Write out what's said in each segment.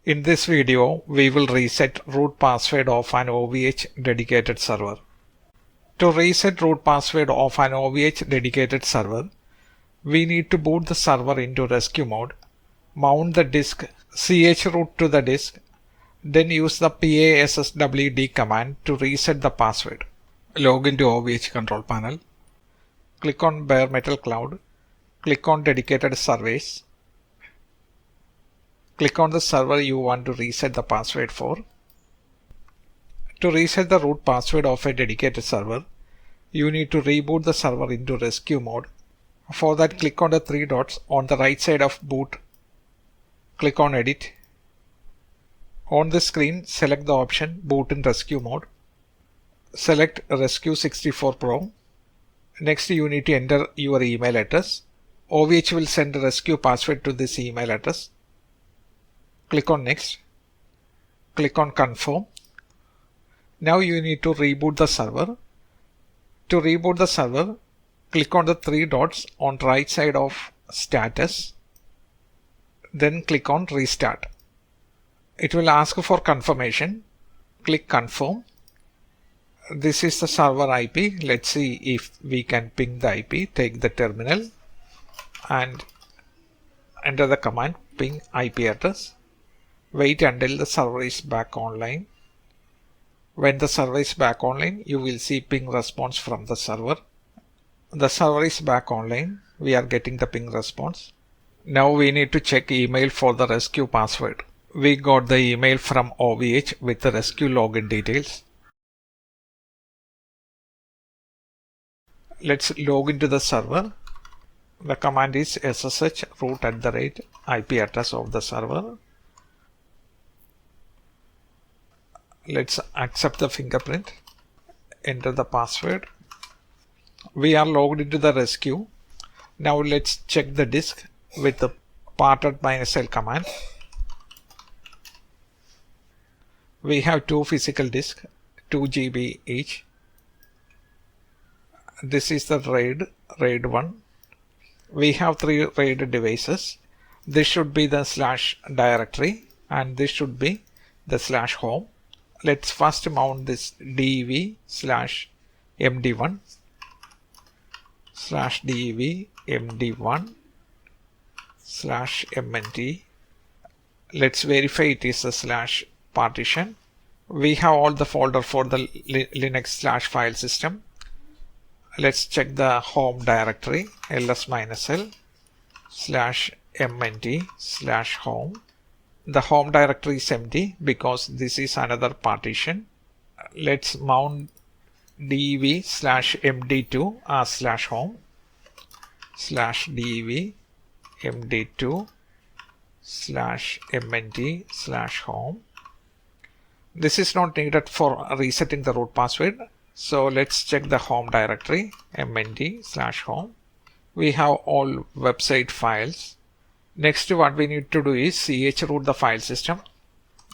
In this video, we will reset root password of an OVH dedicated server. To reset root password of an OVH dedicated server, we need to boot the server into rescue mode, mount the disk chroot to the disk, then use the passwd command to reset the password. Log into OVH control panel. Click on Bare Metal Cloud. Click on Dedicated Servers. Click on the server you want to reset the password for. To reset the root password of a dedicated server, you need to reboot the server into rescue mode. For that, click on the three dots on the right side of boot. Click on Edit. On the screen, select the option Boot in Rescue Mode. Select Rescue 64 Pro. Next, you need to enter your email address. OVH will send a rescue password to this email address. Click on Next. Click on Confirm. Now you need to reboot the server. To reboot the server, click on the three dots on the right side of Status. Then click on Restart. It will ask for confirmation. Click Confirm. This is the server IP. Let's see if we can ping the IP. Take the terminal and enter the command ping IP address. Wait until the server is back online. When the server is back online, you will see ping response from the server. The server is back online. We are getting the ping response. Now we need to check email for the rescue password. We got the email from OVH with the rescue login details. Let's log into the server. The command is ssh root @IP address of the server. Let's accept the fingerprint. Enter the password. We are logged into the rescue. Now let's check the disk with the parted-l command. We have two physical disks, 2 GB each. This is the RAID 1. We have 3 RAID devices. This should be the / directory and this should be the /home. Let's first mount this dev /md1 /dev md1 /mnt. Let's verify it is a / partition. We have all the folder for the Linux /file system. Let's check the home directory ls-l /mnt /home. The home directory is empty because this is another partition. Let's mount dev /md2 as /home /dev md2 /mnt /home. This is not needed for resetting the root password. So let's check the home directory mnt /home. We have all website files. Next, what we need to do is chroot the file system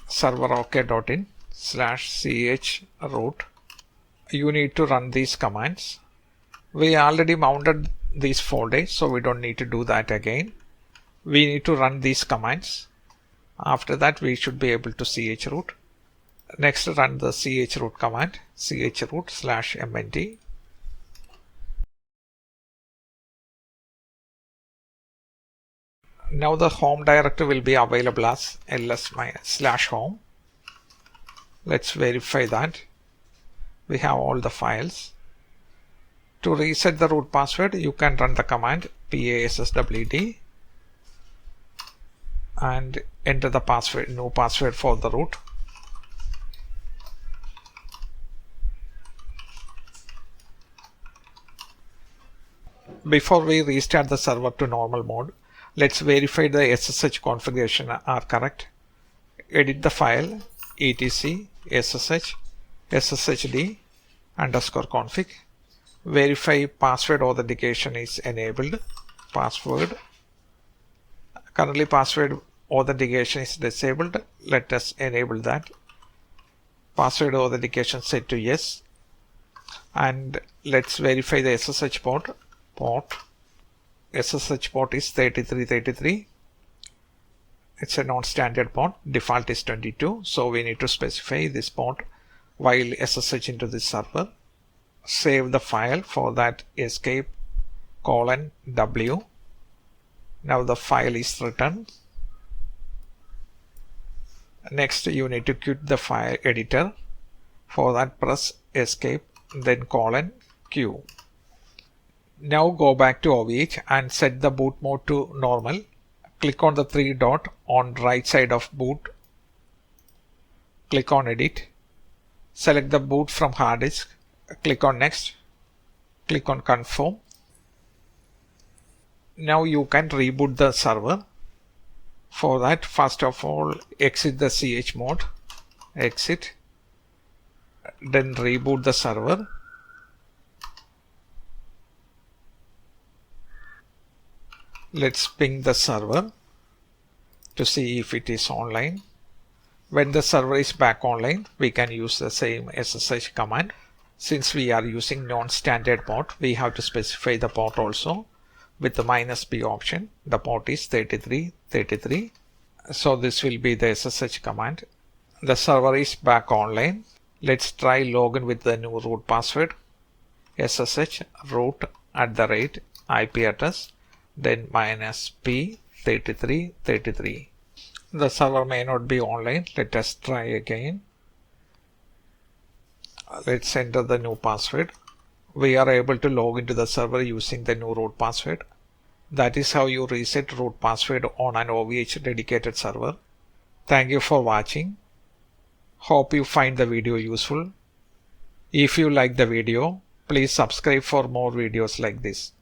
serverok.in /chroot. You need to run these commands. We already mounted these folders, so we don't need to do that again. We need to run these commands. After that, we should be able to chroot. Next, run the chroot command chroot /mnt. Now the home directory will be available as ls-home. Let's verify that. We have all the files. To reset the root password, you can run the command passwd and enter the password, new password for the root. Before we restart the server to normal mode, let's verify the SSH configuration are correct. Edit the file etc ssh sshd _config. Verify password authentication is enabled. Currently password authentication is disabled. Let us enable that. Password authentication set to yes. And let's verify the SSH port. SSH port is 3333. It's a non-standard port. Default is 22. So we need to specify this port while SSH into this server. Save the file. For that, escape:\w. Now the file is written. Next, you need to quit the file editor. For that, press escape, then :q. Now go back to OVH and set the boot mode to normal. Click on the three dot on right side of boot. Click on edit. Select the boot from hard disk. Click on next. Click on confirm. Now you can reboot the server. For that, first of all, exit the chmod. Exit. Then reboot the server. Let's ping the server to see if it is online. When the server is back online, we can use the same SSH command. Since we are using non-standard port, we have to specify the port also with the -b option. The port is 3333. So this will be the SSH command. The server is back online. Let's try login with the new root password. SSH root @IP address, then -p 3333. The server may not be online. Let us try again. Let's enter the new password. We are able to log into the server using the new root password. That is how you reset root password on an OVH dedicated server. Thank you for watching. Hope you find the video useful. If you like the video, please subscribe for more videos like this.